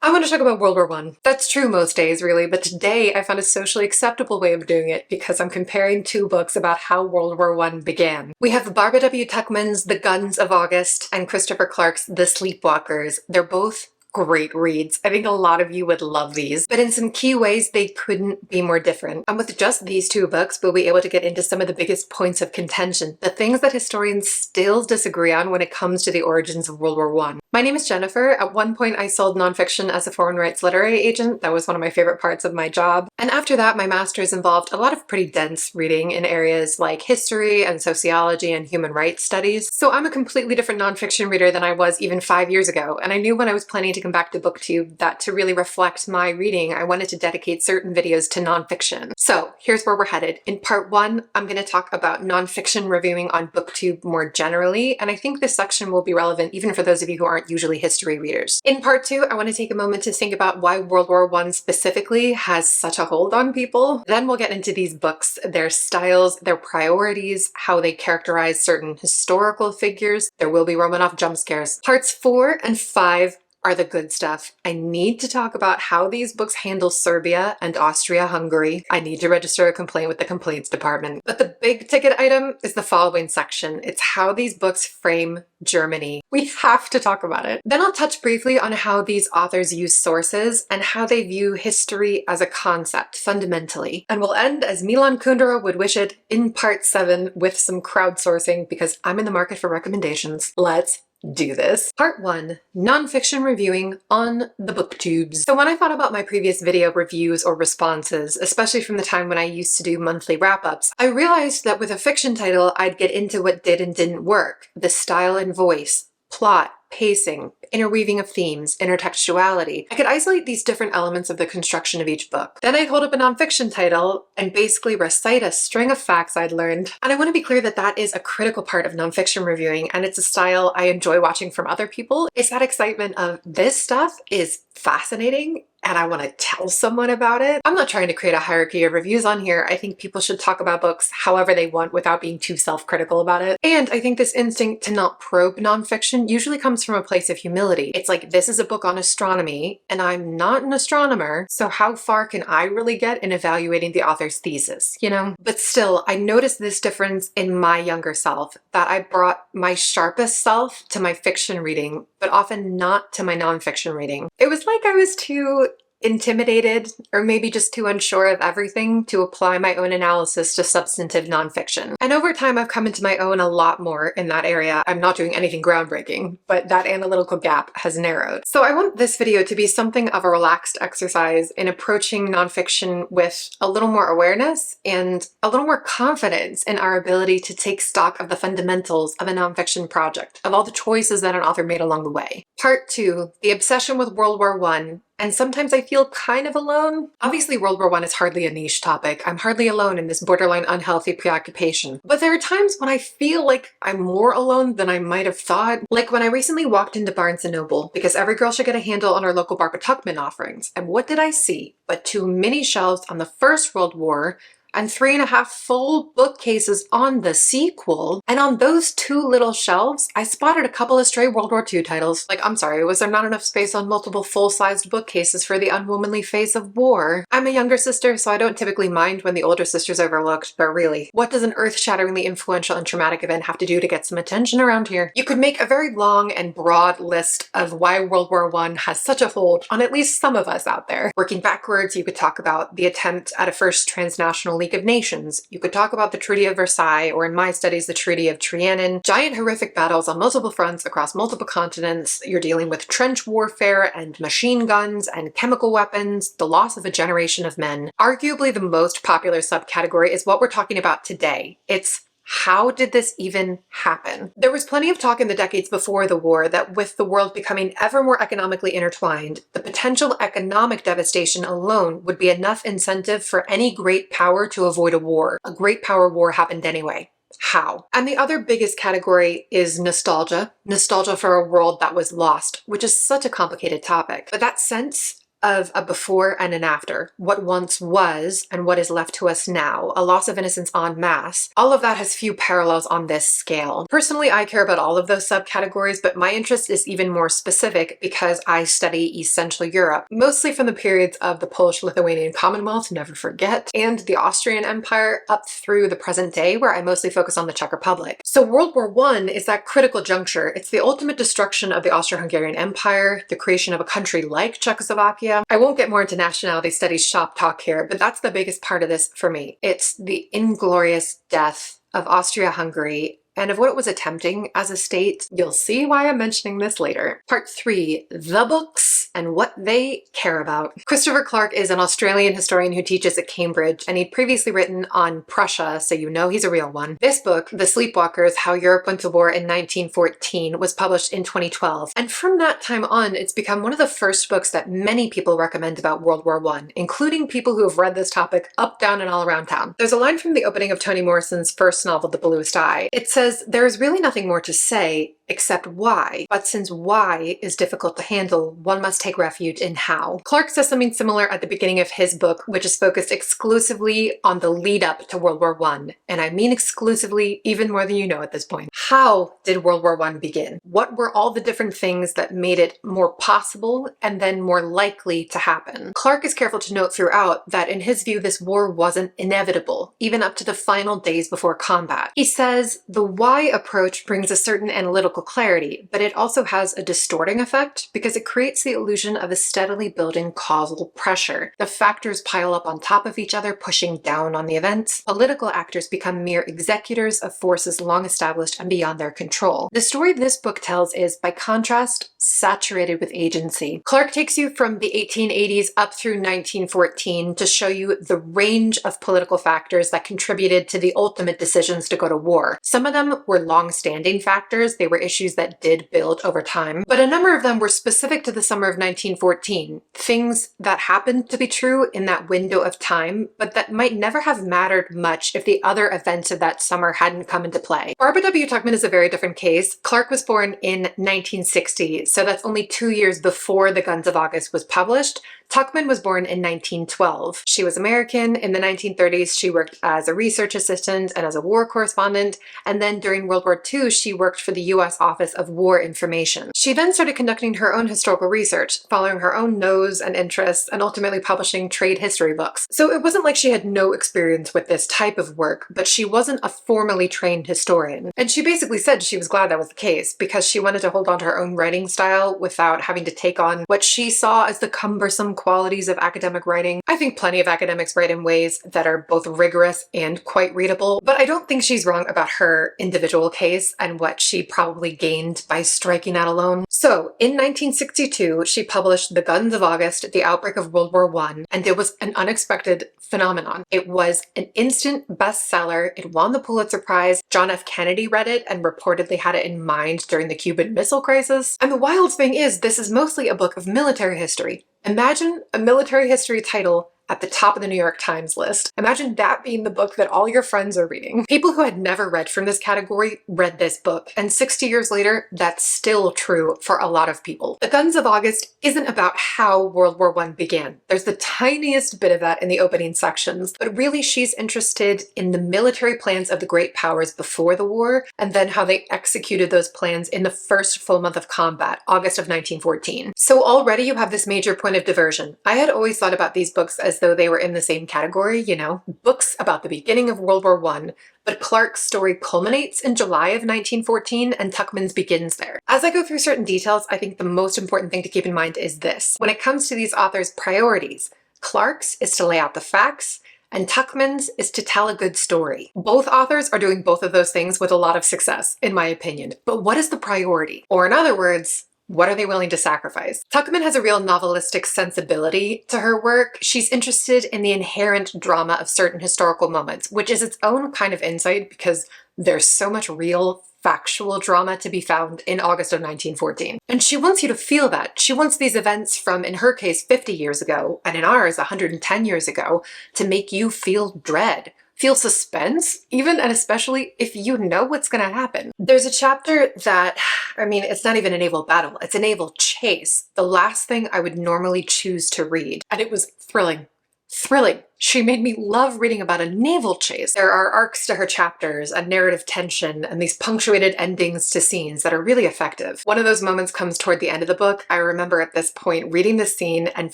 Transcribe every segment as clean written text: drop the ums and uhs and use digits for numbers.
I want to talk about World War I. That's true most days, really, but today I found a socially acceptable way of doing it because I'm comparing two books about how World War I began. We have Barbara W. Tuchman's The Guns of August and Christopher Clark's The Sleepwalkers. They're both great reads. I think a lot of you would love these, but in some key ways they couldn't be more different. And with just these two books, we'll be able to get into some of the biggest points of contention, the things that historians still disagree on when it comes to the origins of World War I. My name is Jennifer. At one point I sold nonfiction as a foreign rights literary agent. That was one of my favorite parts of my job. And after that, my master's involved a lot of pretty dense reading in areas like history and sociology and human rights studies. So I'm a completely different nonfiction reader than I was even 5 years ago. And I knew when I was planning to come back to BookTube that to really reflect my reading, I wanted to dedicate certain videos to nonfiction. So here's where we're headed. In part one, I'm going to talk about nonfiction reviewing on BookTube more generally, and I think this section will be relevant even for those of you who aren't usually history readers. In part two, I want to take a moment to think about why World War I specifically has such a hold on people. Then we'll get into these books, their styles, their priorities, how they characterize certain historical figures. There will be Romanov jump scares. Parts 4 and 5 are the good stuff. I need to talk about how these books handle Serbia and Austria-Hungary. I need to register a complaint with the complaints department. But the big ticket item is the following section. It's how these books frame Germany. We have to talk about it. Then I'll touch briefly on how these authors use sources and how they view history as a concept fundamentally. And we'll end, as Milan Kundera would wish it, in part 7 with some crowdsourcing because I'm in the market for recommendations. Let's do this. Part 1, nonfiction reviewing on the BookTubes. So when I thought about my previous video reviews or responses, especially from the time when I used to do monthly wrap-ups, I realized that with a fiction title, I'd get into what did and didn't work, the style and voice, plot, pacing, interweaving of themes, intertextuality. I could isolate these different elements of the construction of each book. Then I'd hold up a nonfiction title and basically recite a string of facts I'd learned. And I want to be clear that that is a critical part of nonfiction reviewing, and it's a style I enjoy watching from other people. It's that excitement of this stuff is fascinating and I want to tell someone about it. I'm not trying to create a hierarchy of reviews on here. I think people should talk about books however they want without being too self-critical about it. And I think this instinct to not probe nonfiction usually comes from a place of humility. It's like, this is a book on astronomy and I'm not an astronomer, so how far can I really get in evaluating the author's thesis, you know? But still, I noticed this difference in my younger self, that I brought my sharpest self to my fiction reading, but often not to my nonfiction reading. It was like I was too intimidated or maybe just too unsure of everything to apply my own analysis to substantive nonfiction. And over time, I've come into my own a lot more in that area. I'm not doing anything groundbreaking, but that analytical gap has narrowed. So I want this video to be something of a relaxed exercise in approaching nonfiction with a little more awareness and a little more confidence in our ability to take stock of the fundamentals of a nonfiction project, of all the choices that an author made along the way. Part 2, the obsession with World War I. And sometimes I feel kind of alone. Obviously, World War I is hardly a niche topic. I'm hardly alone in this borderline unhealthy preoccupation. But there are times when I feel like I'm more alone than I might have thought. Like when I recently walked into Barnes & Noble, because every girl should get a handle on our local Barbara Tuchman offerings. And what did I see but 2 mini shelves on the First World War and 3.5 full bookcases on the sequel. And on those 2 little shelves, I spotted a couple of stray World War II titles. Like, I'm sorry, was there not enough space on multiple full-sized bookcases for the unwomanly face of war? I'm a younger sister, so I don't typically mind when the older sister's overlooked, but really, what does an earth-shatteringly influential and traumatic event have to do to get some attention around here? You could make a very long and broad list of why World War I has such a hold on at least some of us out there. Working backwards, you could talk about the attempt at a first transnational League of Nations. You could talk about the Treaty of Versailles, or in my studies, the Treaty of Trianon. Giant horrific battles on multiple fronts across multiple continents. You're dealing with trench warfare and machine guns and chemical weapons, the loss of a generation of men. Arguably the most popular subcategory is what we're talking about today. It's how did this even happen? There was plenty of talk in the decades before the war that with the world becoming ever more economically intertwined, the potential economic devastation alone would be enough incentive for any great power to avoid a war. A great power war happened anyway. How? And the other biggest category is nostalgia. Nostalgia for a world that was lost, which is such a complicated topic. But that sense of a before and an after, what once was and what is left to us now, a loss of innocence en masse. All of that has few parallels on this scale. Personally, I care about all of those subcategories, but my interest is even more specific because I study East Central Europe, mostly from the periods of the Polish-Lithuanian Commonwealth, never forget, and the Austrian Empire up through the present day, where I mostly focus on the Czech Republic. So World War I is that critical juncture. It's the ultimate destruction of the Austro-Hungarian Empire, the creation of a country like Czechoslovakia. I won't get more into nationality studies shop talk here, but that's the biggest part of this for me. It's the inglorious death of Austria-Hungary and of what it was attempting as a state. You'll see why I'm mentioning this later. Part 3, the books and what they care about. Christopher Clark is an Australian historian who teaches at Cambridge, and he'd previously written on Prussia, so you know he's a real one. This book, The Sleepwalkers, How Europe Went to War in 1914, was published in 2012, and from that time on, it's become one of the first books that many people recommend about World War I, including people who have read this topic up, down, and all around town. There's a line from the opening of Toni Morrison's first novel, The Bluest Eye. It says, "There is really nothing more to say except why, but since why is difficult to handle, one must take refuge in how." Clark says something similar at the beginning of his book, which is focused exclusively on the lead up to World War I, and I mean exclusively, even more than you know at this point. How did World War I begin? What were all the different things that made it more possible and then more likely to happen? Clark is careful to note throughout that in his view this war wasn't inevitable, even up to the final days before combat. He says the why approach brings a certain analytical clarity, but it also has a distorting effect because it creates the illusion of a steadily building causal pressure. The factors pile up on top of each other, pushing down on the events. Political actors become mere executors of forces long established and beyond their control. The story this book tells is, by contrast, saturated with agency. Clark takes you from the 1880s up through 1914 to show you the range of political factors that contributed to the ultimate decisions to go to war. Some of them were long-standing factors. They were issues that did build over time, but a number of them were specific to the summer of 1914, things that happened to be true in that window of time, but that might never have mattered much if the other events of that summer hadn't come into play. Barbara W. Tuchman is a very different case. Clark was born in 1960, so that's only 2 years before The Guns of August was published. Tuchman was born in 1912. She was American. In the 1930s, she worked as a research assistant and as a war correspondent, and then during World War II, she worked for the US Office of War Information. She then started conducting her own historical research, following her own nose and interests, and ultimately publishing trade history books. So it wasn't like she had no experience with this type of work, but she wasn't a formally trained historian. And she basically said she was glad that was the case, because she wanted to hold on to her own writing style without having to take on what she saw as the cumbersome qualities of academic writing. I think plenty of academics write in ways that are both rigorous and quite readable, but I don't think she's wrong about her individual case and what she probably gained by striking that alone. So in 1962, she published The Guns of August, The Outbreak of World War I, and it was an unexpected phenomenon. It was an instant bestseller. It won the Pulitzer Prize. John F. Kennedy read it and reportedly had it in mind during the Cuban Missile Crisis. And the wild thing is, this is mostly a book of military history. Imagine a military history title at the top of the New York Times list. Imagine that being the book that all your friends are reading. People who had never read from this category read this book, and 60 years later, that's still true for a lot of people. The Guns of August isn't about how World War I began. There's the tiniest bit of that in the opening sections, but really she's interested in the military plans of the great powers before the war, and then how they executed those plans in the first full month of combat, August of 1914. So already you have this major point of diversion. I had always thought about these books as though they were in the same category, you know, books about the beginning of World War I, but Clark's story culminates in July of 1914 and Tuchman's begins there. As I go through certain details, I think the most important thing to keep in mind is this. When it comes to these authors' priorities, Clark's is to lay out the facts, and Tuchman's is to tell a good story. Both authors are doing both of those things with a lot of success, in my opinion. But what is the priority? Or in other words, what are they willing to sacrifice? Tuchman has a real novelistic sensibility to her work. She's interested in the inherent drama of certain historical moments, which is its own kind of insight because there's so much real factual drama to be found in August of 1914. And she wants you to feel that. She wants these events from, in her case, 50 years ago, and in ours, 110 years ago, to make you feel dread, feel suspense, even and especially if you know what's going to happen. There's a chapter that, I mean, it's not even a naval battle, it's a naval chase. The last thing I would normally choose to read, and it was thrilling. Thrilling. She made me love reading about a naval chase. There are arcs to her chapters, a narrative tension, and these punctuated endings to scenes that are really effective. One of those moments comes toward the end of the book. I remember at this point reading the scene and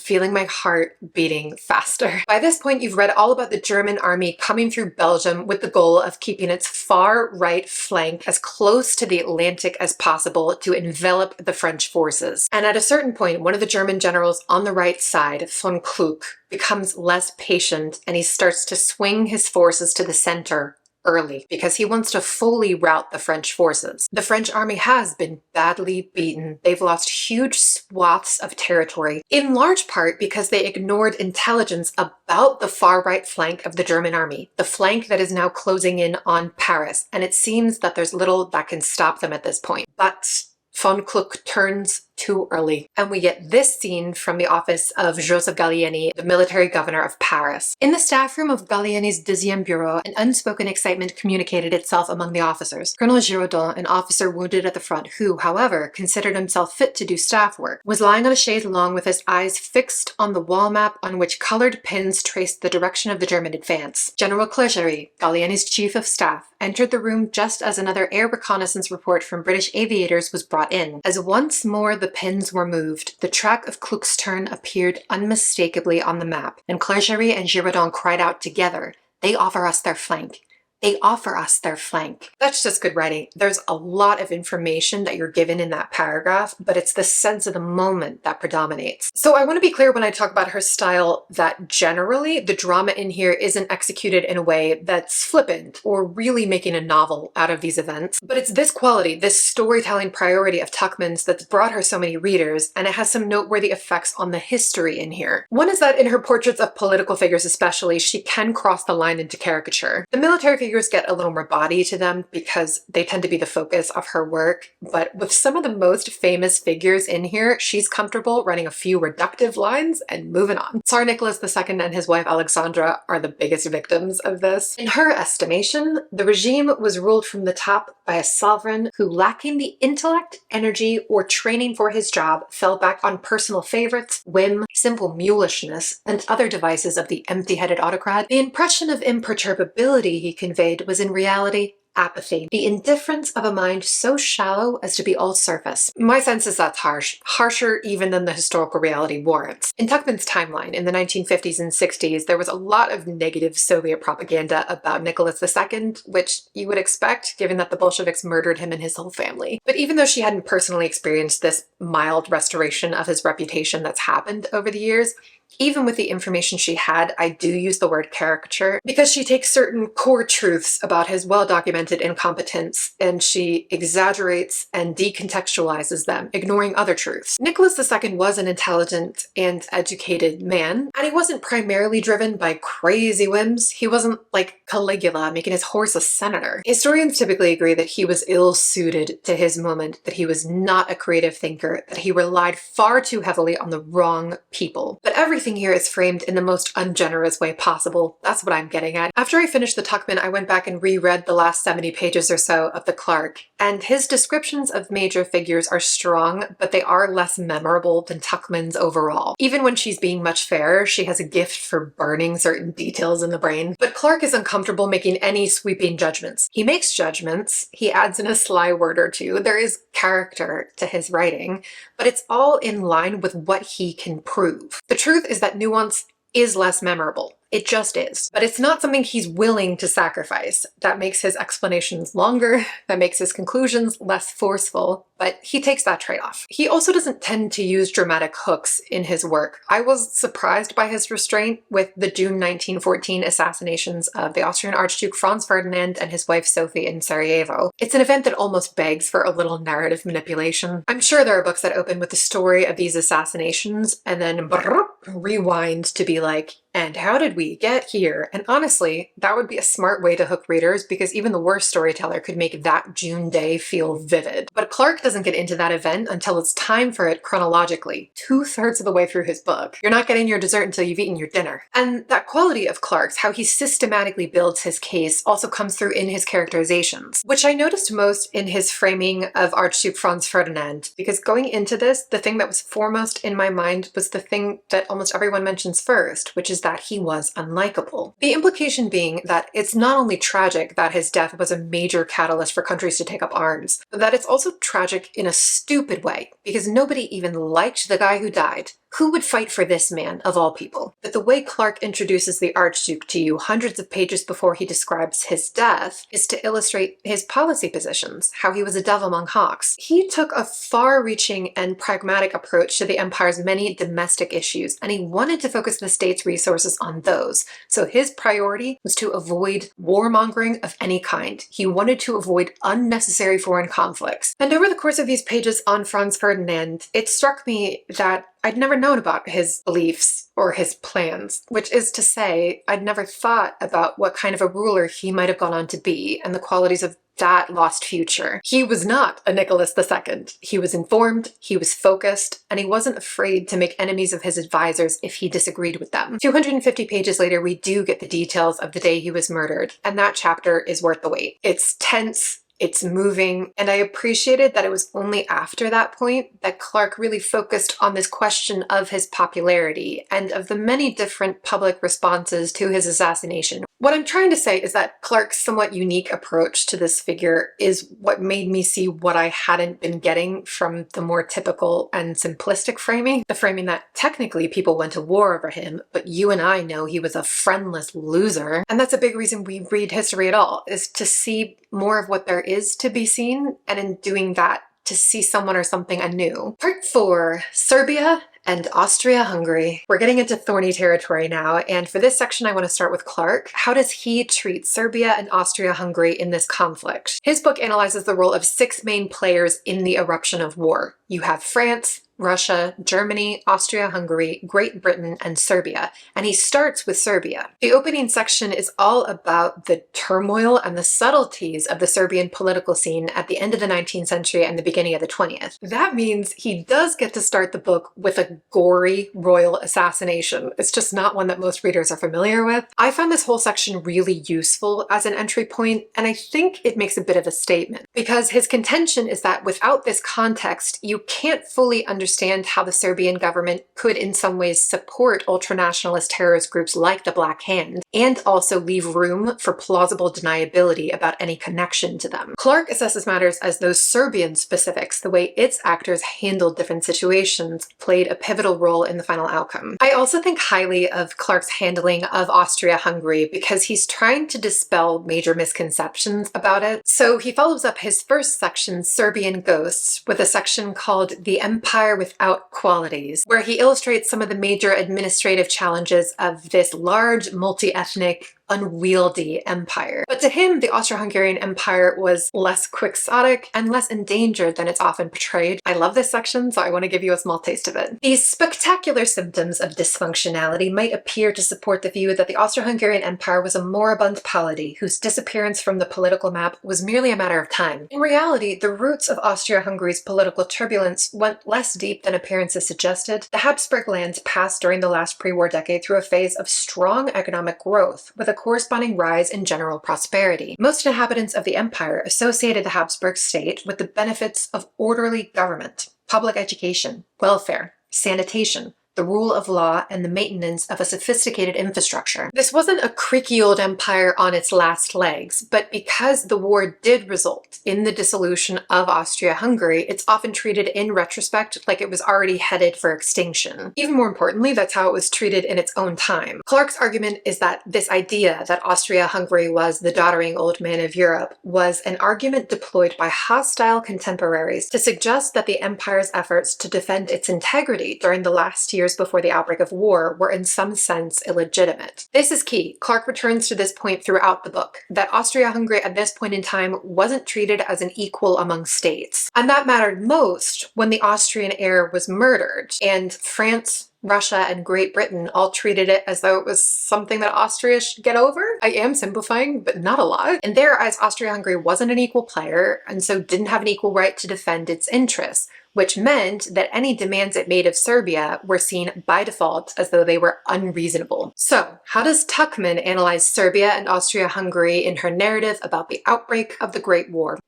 feeling my heart beating faster. By this point, you've read all about the German army coming through Belgium with the goal of keeping its far right flank as close to the Atlantic as possible to envelop the French forces. And at a certain point, one of the German generals on the right side, von Kluck, becomes less patient and he starts to swing his forces to the center early because he wants to fully rout the French forces. The French army has been badly beaten. They've lost huge swaths of territory, in large part because they ignored intelligence about the far right flank of the German army, the flank that is now closing in on Paris, and it seems that there's little that can stop them at this point. But von Kluck turns too early. And we get this scene from the office of Joseph Gallieni, the military governor of Paris. In the staff room of Gallieni's deuxième bureau, an unspoken excitement communicated itself among the officers. Colonel Giraudon, an officer wounded at the front who, however, considered himself fit to do staff work, was lying on a chaise longue with his eyes fixed on the wall map on which colored pins traced the direction of the German advance. General Clergerie, Gallieni's chief of staff, entered the room just as another air reconnaissance report from British aviators was brought in. As once more the pins were moved, the track of Kluck's turn appeared unmistakably on the map, and Clergerie and Giraudon cried out together, "They offer us their flank. They offer us their flank." That's just good writing. There's a lot of information that you're given in that paragraph, but it's the sense of the moment that predominates. So I want to be clear when I talk about her style that generally the drama in here isn't executed in a way that's flippant or really making a novel out of these events, but it's this quality, this storytelling priority of Tuchman's that's brought her so many readers, and it has some noteworthy effects on the history in here. One is that in her portraits of political figures especially, she can cross the line into caricature. The military figures get a little more body to them because they tend to be the focus of her work, but with some of the most famous figures in here, she's comfortable running a few reductive lines and moving on. Tsar Nicholas II and his wife Alexandra are the biggest victims of this. In her estimation, the regime was ruled from the top by a sovereign who, lacking the intellect, energy, or training for his job, fell back on personal favorites, whim, simple mulishness, and other devices of the empty-headed autocrat. The impression of imperturbability he conveyed was in reality apathy, the indifference of a mind so shallow as to be all surface. My sense is that's harsh, harsher even than the historical reality warrants. In Tuchman's timeline, in the 1950s and 60s, there was a lot of negative Soviet propaganda about Nicholas II, which you would expect given that the Bolsheviks murdered him and his whole family. But even though she hadn't personally experienced this mild restoration of his reputation that's happened over the years, even with the information she had, I do use the word caricature because she takes certain core truths about his well-documented incompetence and she exaggerates and decontextualizes them, ignoring other truths. Nicholas II was an intelligent and educated man, and he wasn't primarily driven by crazy whims. He wasn't like Caligula making his horse a senator. Historians typically agree that he was ill-suited to his moment, that he was not a creative thinker, that he relied far too heavily on the wrong people. But everything here is framed in the most ungenerous way possible. That's what I'm getting at. After I finished the Tuchman, I went back and reread the last 70 pages or so of the Clark, and his descriptions of major figures are strong, but they are less memorable than Tuchman's overall. Even when she's being much fairer, she has a gift for burning certain details in the brain. But Clark is uncomfortable making any sweeping judgments. He makes judgments, he adds in a sly word or two, there is character to his writing, but it's all in line with what he can prove. The truth is that nuance is less memorable. It just is. But it's not something he's willing to sacrifice. That makes his explanations longer, that makes his conclusions less forceful, but he takes that trade-off. He also doesn't tend to use dramatic hooks in his work. I was surprised by his restraint with the June 1914 assassinations of the Austrian Archduke Franz Ferdinand and his wife Sophie in Sarajevo. It's an event that almost begs for a little narrative manipulation. I'm sure there are books that open with the story of these assassinations and then brrr, rewind to be like, and how did we get here? And honestly, that would be a smart way to hook readers because even the worst storyteller could make that June day feel vivid. But Clarke doesn't get into that event until it's time for it chronologically, 2/3 of the way through his book. You're not getting your dessert until you've eaten your dinner. And that quality of Clarke's, how he systematically builds his case, also comes through in his characterizations, which I noticed most in his framing of Archduke Franz Ferdinand, because going into this, the thing that was foremost in my mind was the thing that almost everyone mentions first, which is that he was unlikable. The implication being that it's not only tragic that his death was a major catalyst for countries to take up arms, but that it's also tragic in a stupid way, because nobody even liked the guy who died. Who would fight for this man, of all people? But the way Clarke introduces the Archduke to you hundreds of pages before he describes his death is to illustrate his policy positions, how he was a dove among hawks. He took a far-reaching and pragmatic approach to the empire's many domestic issues, and he wanted to focus the state's resources on those. So his priority was to avoid warmongering of any kind. He wanted to avoid unnecessary foreign conflicts. And over the course of these pages on Franz Ferdinand, it struck me that I'd never known about his beliefs or his plans, which is to say, I'd never thought about what kind of a ruler he might have gone on to be and the qualities of that lost future. He was not a Nicholas II. He was informed, he was focused, and he wasn't afraid to make enemies of his advisors if he disagreed with them. 250 pages later, we do get the details of the day he was murdered, and that chapter is worth the wait. It's tense, it's moving, and I appreciated that it was only after that point that Clarke really focused on this question of his popularity and of the many different public responses to his assassination. What I'm trying to say is that Clarke's somewhat unique approach to this figure is what made me see what I hadn't been getting from the more typical and simplistic framing, the framing that technically people went to war over him, but you and I know he was a friendless loser. And that's a big reason we read history at all, is to see more of what there is to be seen, and in doing that, to see someone or something anew. Part 4, Serbia and Austria-Hungary. We're getting into thorny territory now, and for this section I want to start with Clarke. How does he treat Serbia and Austria-Hungary in this conflict? His book analyzes the role of 6 main players in the eruption of war. You have France, Russia, Germany, Austria-Hungary, Great Britain, and Serbia. And he starts with Serbia. The opening section is all about the turmoil and the subtleties of the Serbian political scene at the end of the 19th century and the beginning of the 20th. That means he does get to start the book with a gory royal assassination. It's just not one that most readers are familiar with. I found this whole section really useful as an entry point, and I think it makes a bit of a statement, because his contention is that without this context, you can't fully understand how the Serbian government could in some ways support ultranationalist terrorist groups like the Black Hand, and also leave room for plausible deniability about any connection to them. Clarke assesses matters as those Serbian specifics, the way its actors handled different situations, played a pivotal role in the final outcome. I also think highly of Clarke's handling of Austria-Hungary because he's trying to dispel major misconceptions about it. So he follows up his first section, Serbian Ghosts, with a section called The Empire Without Qualities, where he illustrates some of the major administrative challenges of this large, multi-ethnic, unwieldy empire. But to him, the Austro-Hungarian Empire was less quixotic and less endangered than it's often portrayed. I love this section, so I want to give you a small taste of it. These spectacular symptoms of dysfunctionality might appear to support the view that the Austro-Hungarian Empire was a moribund polity whose disappearance from the political map was merely a matter of time. In reality, the roots of Austria-Hungary's political turbulence went less deep than appearances suggested. The Habsburg lands passed during the last pre-war decade through a phase of strong economic growth, with a corresponding rise in general prosperity. Most inhabitants of the empire associated the Habsburg state with the benefits of orderly government, public education, welfare, sanitation, the rule of law, and the maintenance of a sophisticated infrastructure. This wasn't a creaky old empire on its last legs, but because the war did result in the dissolution of Austria-Hungary, it's often treated in retrospect like it was already headed for extinction. Even more importantly, that's how it was treated in its own time. Clarke's argument is that this idea that Austria-Hungary was the doddering old man of Europe was an argument deployed by hostile contemporaries to suggest that the empire's efforts to defend its integrity during the last years before the outbreak of war were in some sense illegitimate. This is key. Clarke returns to this point throughout the book, that Austria-Hungary at this point in time wasn't treated as an equal among states. And that mattered most when the Austrian heir was murdered, and France, Russia and Great Britain all treated it as though it was something that Austria should get over. I am simplifying, but not a lot. In their eyes, Austria-Hungary wasn't an equal player, and so didn't have an equal right to defend its interests, which meant that any demands it made of Serbia were seen by default as though they were unreasonable. So, how does Tuchman analyze Serbia and Austria-Hungary in her narrative about the outbreak of the Great War?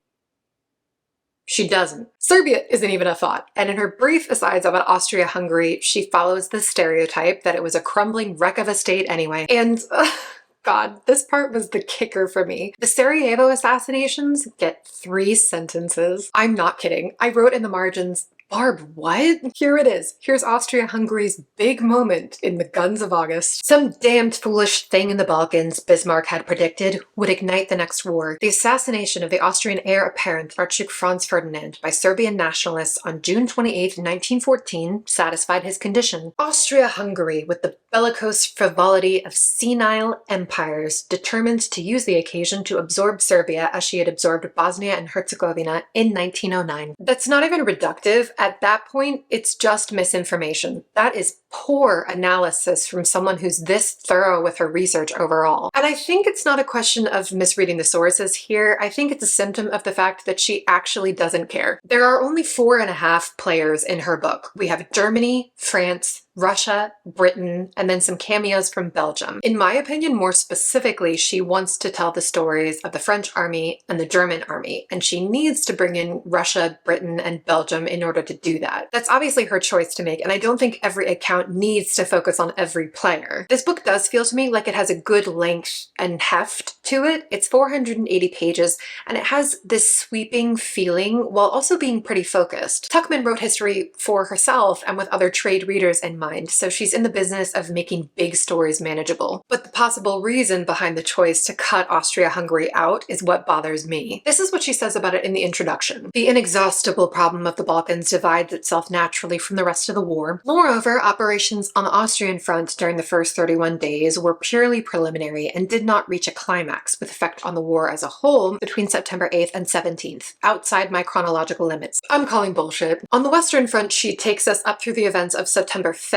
She doesn't. Serbia isn't even a thought, and in her brief asides about Austria-Hungary, she follows the stereotype that it was a crumbling wreck of a state anyway. And God, this part was the kicker for me. The Sarajevo assassinations get 3 sentences. I'm not kidding. I wrote in the margins, Barb, what? Here it is. Here's Austria-Hungary's big moment in the Guns of August. Some damned foolish thing in the Balkans, Bismarck had predicted, would ignite the next war. The assassination of the Austrian heir apparent, Archduke Franz Ferdinand, by Serbian nationalists on June 28, 1914, satisfied his condition. Austria-Hungary, with the bellicose frivolity of senile empires, determined to use the occasion to absorb Serbia as she had absorbed Bosnia and Herzegovina in 1909. That's not even reductive. At that point, it's just misinformation. That is poor analysis from someone who's this thorough with her research overall. And I think it's not a question of misreading the sources here. I think it's a symptom of the fact that she actually doesn't care. There are only 4.5 players in her book. We have Germany, France, Russia, Britain, and then some cameos from Belgium. In my opinion, more specifically, she wants to tell the stories of the French army and the German army, and she needs to bring in Russia, Britain, and Belgium in order to do that. That's obviously her choice to make, and I don't think every account needs to focus on every player. This book does feel to me like it has a good length and heft to it. It's 480 pages, and it has this sweeping feeling while also being pretty focused. Tuchman wrote history for herself and with other trade readers in mind, so she's in the business of making big stories manageable. But the possible reason behind the choice to cut Austria-Hungary out is what bothers me. This is what she says about it in the introduction. The inexhaustible problem of the Balkans divides itself naturally from the rest of the war. Moreover, operations on the Austrian front during the first 31 days were purely preliminary and did not reach a climax with effect on the war as a whole between September 8th and 17th, outside my chronological limits. I'm calling bullshit. On the Western front, she takes us up through the events of September 5th.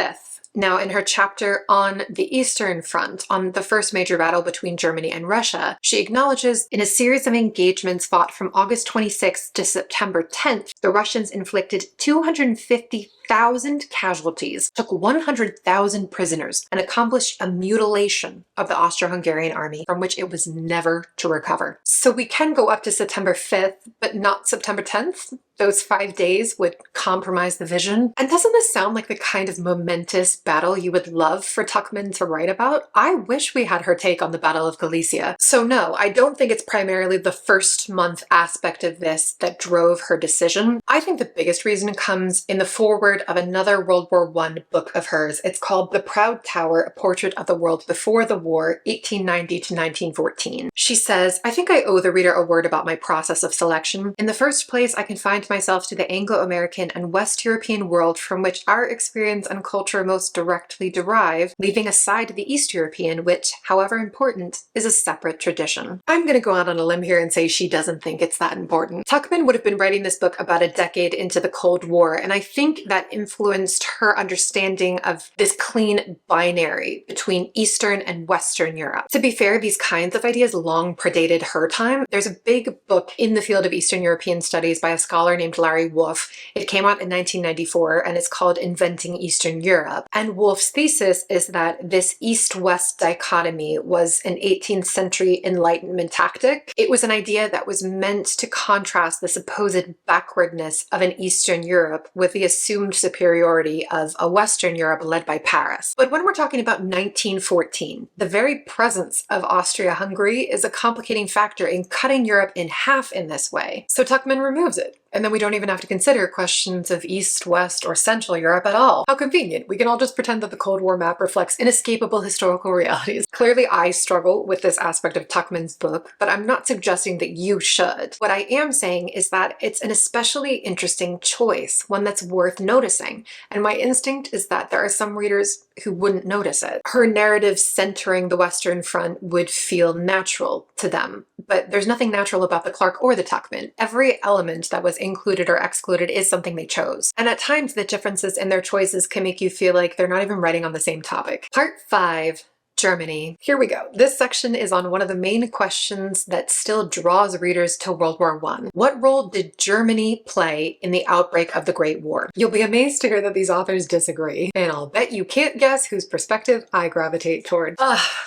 Now, in her chapter on the Eastern Front, on the first major battle between Germany and Russia, she acknowledges in a series of engagements fought from August 26th to September 10th, the Russians inflicted 250,000 casualties, took 100,000 prisoners, and accomplished a mutilation of the Austro-Hungarian army from which it was never to recover. So we can go up to September 5th, but not September 10th? Those 5 days would compromise the vision. And doesn't this sound like the kind of momentous battle you would love for Tuchman to write about? I wish we had her take on the Battle of Galicia. So no, I don't think it's primarily the first month aspect of this that drove her decision. I think the biggest reason comes in the foreword of another World War I book of hers. It's called The Proud Tower, A Portrait of the World Before the War, 1890 to 1914. She says, I think I owe the reader a word about my process of selection. In the first place, I confined myself to the Anglo-American and West European world from which our experience and culture most directly derive, leaving aside the East European, which, however important, is a separate tradition. I'm going to go out on a limb here and say she doesn't think it's that important. Tuchman would have been writing this book about a decade into the Cold War, and I think that influenced her understanding of this clean binary between Eastern and Western Europe. To be fair, these kinds of ideas long predated her time. There's a big book in the field of Eastern European studies by a scholar named Larry Wolff. It came out in 1994 and it's called Inventing Eastern Europe. And Wolff's thesis is that this East-West dichotomy was an 18th century Enlightenment tactic. It was an idea that was meant to contrast the supposed backwardness of an Eastern Europe with the assumed superiority of a Western Europe led by Paris. But when we're talking about 1914, the very presence of Austria-Hungary is a complicating factor in cutting Europe in half in this way. So Tuchman removes it. And then we don't even have to consider questions of East, West, or Central Europe at all. How convenient. We can all just pretend that the Cold War map reflects inescapable historical realities. Clearly, I struggle with this aspect of Tuchman's book, but I'm not suggesting that you should. What I am saying is that it's an especially interesting choice, one that's worth noticing. And my instinct is that there are some readers who wouldn't notice it. Her narrative centering the Western Front would feel natural to them, but there's nothing natural about the Clark or the Tuchman. Every element that was included or excluded is something they chose. And at times the differences in their choices can make you feel like they're not even writing on the same topic. Part 5. Germany. Here we go. This section is on one of the main questions that still draws readers to World War I. What role did Germany play in the outbreak of the Great War? You'll be amazed to hear that these authors disagree, and I'll bet you can't guess whose perspective I gravitate toward.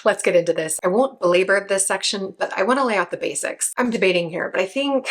Let's get into this. I won't belabor this section, but I want to lay out the basics. I'm debating here, but I think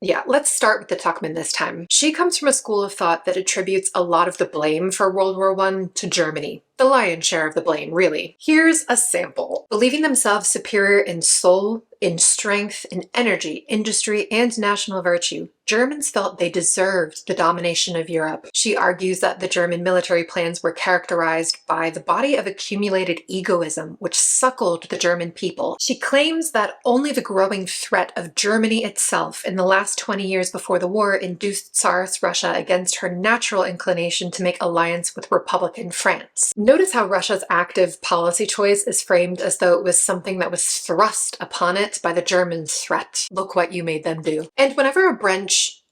yeah, let's start with the Tuchman this time. She comes from a school of thought that attributes a lot of the blame for World War I to Germany. The lion's share of the blame, really. Here's a sample. Believing themselves superior in soul, in strength, in energy, industry, and national virtue, Germans felt they deserved the domination of Europe. She argues that the German military plans were characterized by the body of accumulated egoism, which suckled the German people. She claims that only the growing threat of Germany itself in the last 20 years before the war induced Tsarist Russia against her natural inclination to make alliance with Republican France. Notice how Russia's active policy choice is framed as though it was something that was thrust upon it by the German threat. Look what you made them do. And whenever a French,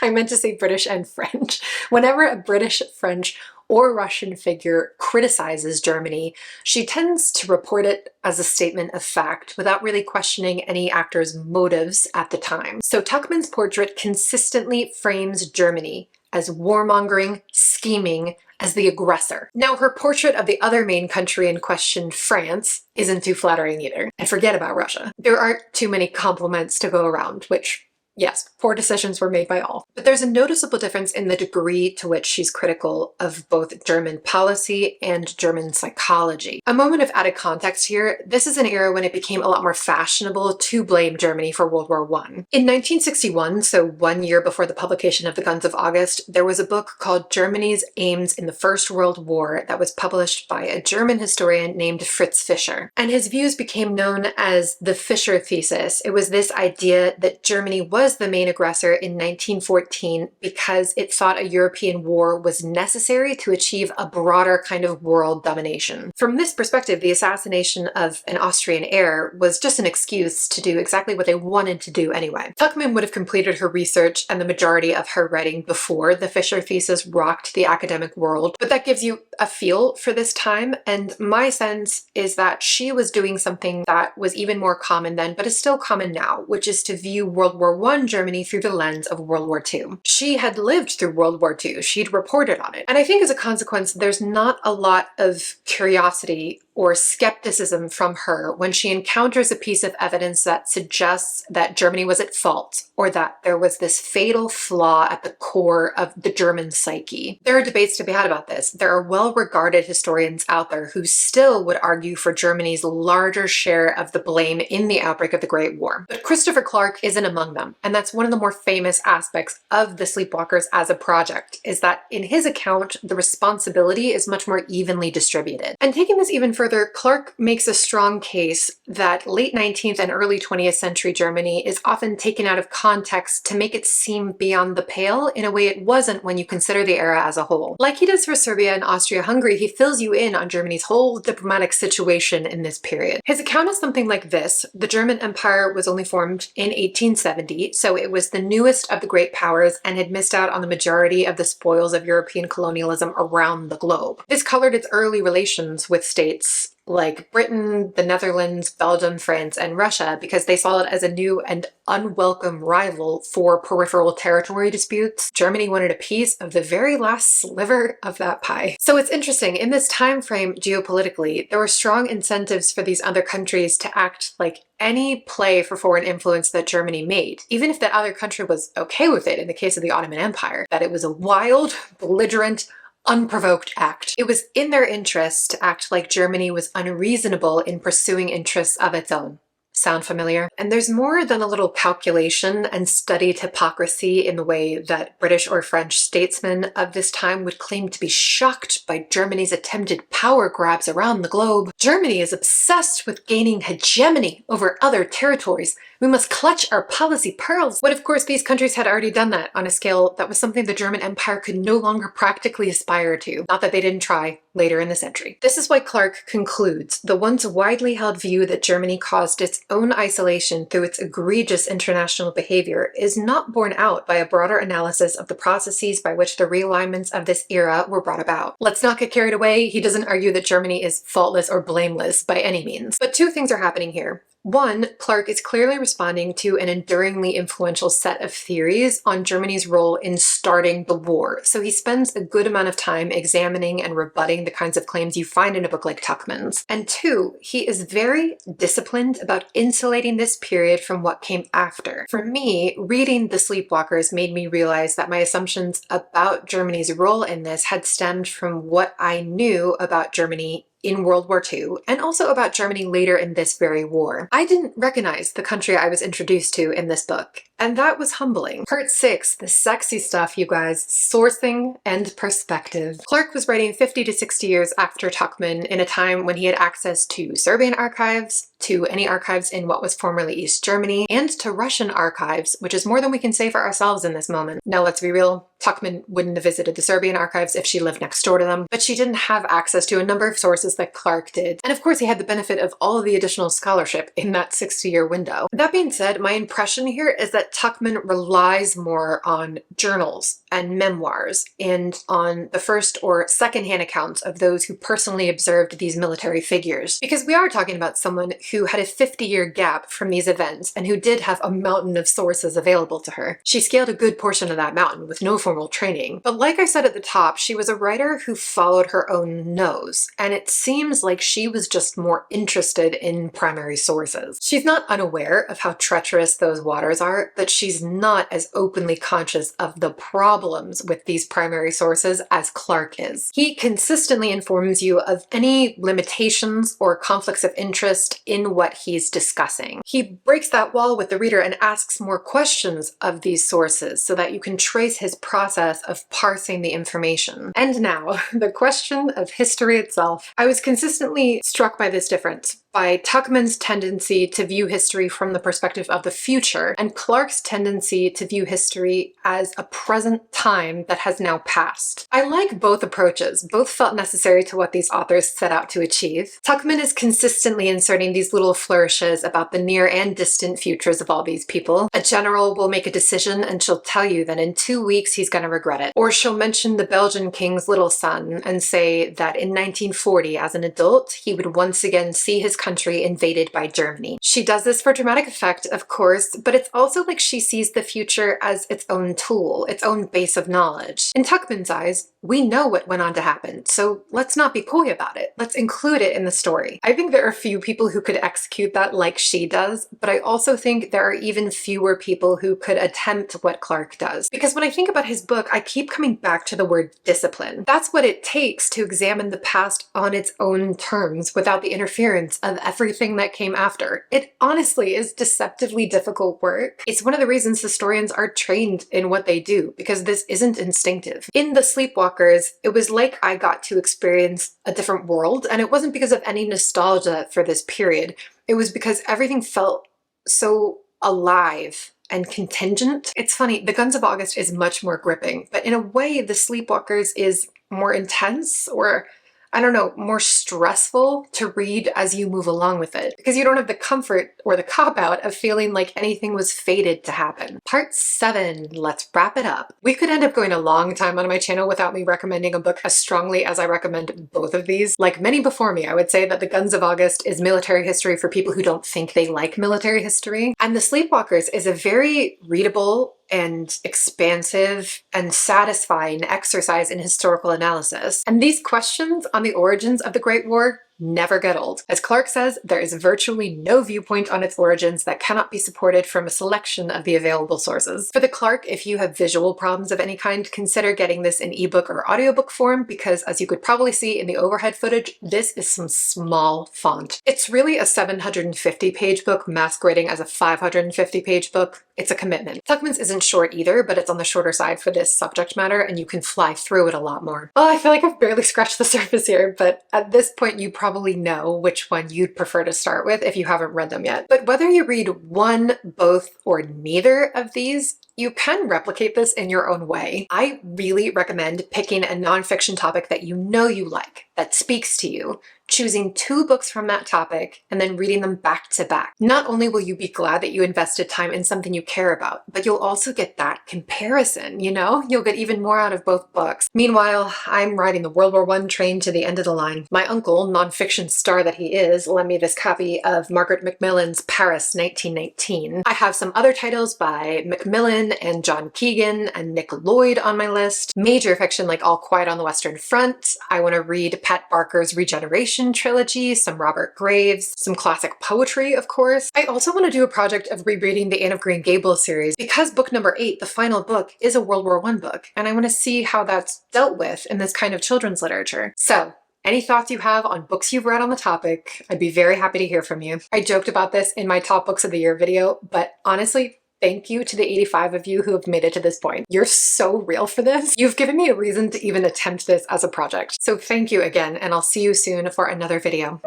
I meant to say British and French. Whenever a British, French, or Russian figure criticizes Germany, she tends to report it as a statement of fact without really questioning any actor's motives at the time. So Tuchman's portrait consistently frames Germany as warmongering, scheming, as the aggressor. Now, her portrait of the other main country in question, France, isn't too flattering either. And forget about Russia. There aren't too many compliments to go around, which, yes, poor decisions were made by all. But there's a noticeable difference in the degree to which she's critical of both German policy and German psychology. A moment of added context here, this is an era when it became a lot more fashionable to blame Germany for World War I. In 1961, so 1 year before the publication of The Guns of August, there was a book called Germany's Aims in the First World War that was published by a German historian named Fritz Fischer. And his views became known as the Fischer thesis. It was this idea that Germany was the main aggressor in 1914 because it thought a European war was necessary to achieve a broader kind of world domination. From this perspective, the assassination of an Austrian heir was just an excuse to do exactly what they wanted to do anyway. Tuchman would have completed her research and the majority of her writing before the Fischer thesis rocked the academic world, but that gives you a feel for this time, and my sense is that she was doing something that was even more common then, but is still common now, which is to view World War I Germany through the lens of World War II. She had lived through World War II, she'd reported on it, and I think as a consequence there's not a lot of curiosity or skepticism from her when she encounters a piece of evidence that suggests that Germany was at fault or that there was this fatal flaw at the core of the German psyche. There are debates to be had about this. There are well-regarded historians out there who still would argue for Germany's larger share of the blame in the outbreak of the Great War. But Christopher Clark isn't among them, and that's one of the more famous aspects of the Sleepwalkers as a project, is that in his account, the responsibility is much more evenly distributed. And taking this even further, Clark makes a strong case that late 19th and early 20th century Germany is often taken out of context to make it seem beyond the pale in a way it wasn't when you consider the era as a whole. Like he does for Serbia and Austria-Hungary, he fills you in on Germany's whole diplomatic situation in this period. His account is something like this. The German Empire was only formed in 1870, so it was the newest of the great powers and had missed out on the majority of the spoils of European colonialism around the globe. This colored its early relations with states like Britain, the Netherlands, Belgium, France, and Russia because they saw it as a new and unwelcome rival for peripheral territory disputes. Germany wanted a piece of the very last sliver of that pie. So it's interesting, in this time frame geopolitically, there were strong incentives for these other countries to act like any play for foreign influence that Germany made, even if that other country was okay with it in the case of the Ottoman Empire, that it was a wild, belligerent, unprovoked act. It was in their interest to act like Germany was unreasonable in pursuing interests of its own. Sound familiar? And there's more than a little calculation and studied hypocrisy in the way that British or French statesmen of this time would claim to be shocked by Germany's attempted power grabs around the globe. Germany is obsessed with gaining hegemony over other territories, We must clutch our policy pearls. When of course these countries had already done that on a scale that was something the German Empire could no longer practically aspire to. Not that they didn't try later in the century. This is why Clarke concludes, the once widely held view that Germany caused its own isolation through its egregious international behavior is not borne out by a broader analysis of the processes by which the realignments of this era were brought about. Let's not get carried away. He doesn't argue that Germany is faultless or blameless by any means. But two things are happening here. One, Clarke is clearly responding to an enduringly influential set of theories on Germany's role in starting the war, so he spends a good amount of time examining and rebutting the kinds of claims you find in a book like Tuchman's. And two, he is very disciplined about insulating this period from what came after. For me, reading The Sleepwalkers made me realize that my assumptions about Germany's role in this had stemmed from what I knew about Germany in World War II, and also about Germany later in this very war. I didn't recognize the country I was introduced to in this book, and that was humbling. Part 6, the sexy stuff, you guys, sourcing and perspective. Clarke was writing 50 to 60 years after Tuchman in a time when he had access to Serbian archives, to any archives in what was formerly East Germany, and to Russian archives, which is more than we can say for ourselves in this moment. Now let's be real, Tuchman wouldn't have visited the Serbian archives if she lived next door to them, but she didn't have access to a number of sources that Clarke did. And of course he had the benefit of all of the additional scholarship in that 60-year window. That being said, my impression here is that Tuchman relies more on journals and memoirs and on the first or second-hand accounts of those who personally observed these military figures. Because we are talking about someone who had a 50-year gap from these events and who did have a mountain of sources available to her. She scaled a good portion of that mountain with no formal training. But like I said at the top, she was a writer who followed her own nose, and it seems like she was just more interested in primary sources. She's not unaware of how treacherous those waters are, but she's not as openly conscious of the problems with these primary sources as Clarke is. He consistently informs you of any limitations or conflicts of interest in what he's discussing. He breaks that wall with the reader and asks more questions of these sources so that you can trace his process of parsing the information. And now, the question of history itself. I was consistently struck by this difference, by Tuchman's tendency to view history from the perspective of the future, and Clarke's tendency to view history as a present time that has now passed. I like both approaches. Both felt necessary to what these authors set out to achieve. Tuchman is consistently inserting these little flourishes about the near and distant futures of all these people. A general will make a decision and she'll tell you that in 2 weeks he's gonna regret it. Or she'll mention the Belgian king's little son and say that in 1940, as an adult, he would once again see his country invaded by Germany. She does this for dramatic effect, of course, but it's also like she sees the future as its own tool, its own base of knowledge. In Tuchman's eyes, we know what went on to happen, so let's not be coy about it. Let's include it in the story. I think there are few people who could execute that like she does, but I also think there are even fewer people who could attempt what Clarke does. Because when I think about his book, I keep coming back to the word discipline. That's what it takes to examine the past on its own terms without the interference of everything that came after. It honestly is deceptively difficult work. It's one of the reasons historians are trained in what they do, because this isn't instinctive. In The Sleepwalkers, it was like I got to experience a different world, and it wasn't because of any nostalgia for this period. It was because everything felt so alive and contingent. It's funny, The Guns of August is much more gripping, but in a way, The Sleepwalkers is more intense, or I don't know, more stressful to read as you move along with it, because you don't have the comfort or the cop-out of feeling like anything was fated to happen. Part 7, let's wrap it up. We could end up going a long time on my channel without me recommending a book as strongly as I recommend both of these. Like many before me, I would say that The Guns of August is military history for people who don't think they like military history, and The Sleepwalkers is a very readable and expansive and satisfying exercise in historical analysis. And these questions on the origins of the Great War never get old. As Clarke says, there is virtually no viewpoint on its origins that cannot be supported from a selection of the available sources. For the Clarke, if you have visual problems of any kind, consider getting this in ebook or audiobook form, because as you could probably see in the overhead footage, this is some small font. It's really a 750-page book masquerading as a 550-page book. It's a commitment. Tuchman's isn't short either, but it's on the shorter side for this subject matter, and you can fly through it a lot more. Oh, I feel like I've barely scratched the surface here, but at this point you probably probably know which one you'd prefer to start with if you haven't read them yet. But whether you read one, both, or neither of these, you can replicate this in your own way. I really recommend picking a nonfiction topic that you know you like, that speaks to you, choosing 2 books from that topic, and then reading them back to back. Not only will you be glad that you invested time in something you care about, but you'll also get that comparison, you know? You'll get even more out of both books. Meanwhile, I'm riding the World War I train to the end of the line. My uncle, nonfiction star that he is, lent me this copy of Margaret MacMillan's Paris 1919. I have some other titles by MacMillan and John Keegan and Nick Lloyd on my list. Major fiction like All Quiet on the Western Front. I want to read Pat Barker's Regeneration trilogy, some Robert Graves, some classic poetry, of course. I also want to do a project of rereading the Anne of Green Gables series because book number 8, the final book, is a World War I book, and I want to see how that's dealt with in this kind of children's literature. So, any thoughts you have on books you've read on the topic, I'd be very happy to hear from you. I joked about this in my Top Books of the Year video, but honestly, thank you to the 85 of you who have made it to this point. You're so real for this. You've given me a reason to even attempt this as a project. So thank you again, and I'll see you soon for another video.